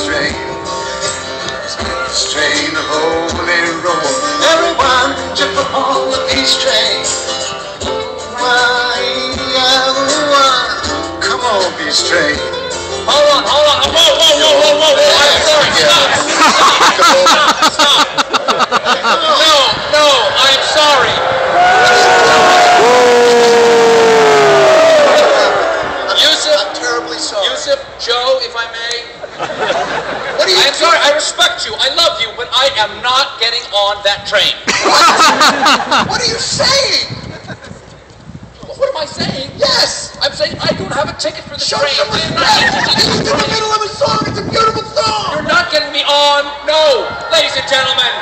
peace train. Peace train, holy roll. Everyone jump on the peace train. Come on, peace train. Hold on. Whoa. I'm sorry. Stop. No, I'm sorry. Yusef, I'm terribly sorry. Yusef, Joe, if I may. I'm sorry, I respect you, I love you, but I am not getting on that train. What are you saying? What am I saying? Yes! I'm saying I don't have a ticket for the Show train. some I am not respect! interested in It's the in the train. middle of a song. It's a beautiful song. You're not getting me on. No, ladies and gentlemen.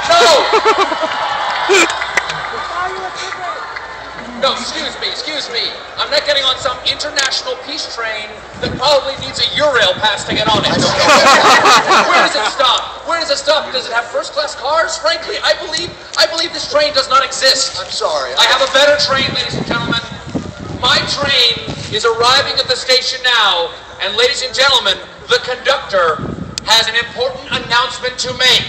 No. No, excuse me. I'm not getting on some international peace train that probably needs a Eurail pass to get on it. Where does it stop? Does it have first-class cars? Frankly, I believe this train does not exist. I'm sorry. I have a better train, ladies and gentlemen. My train is arriving at the station now, and ladies and gentlemen, the conductor has an important announcement to make.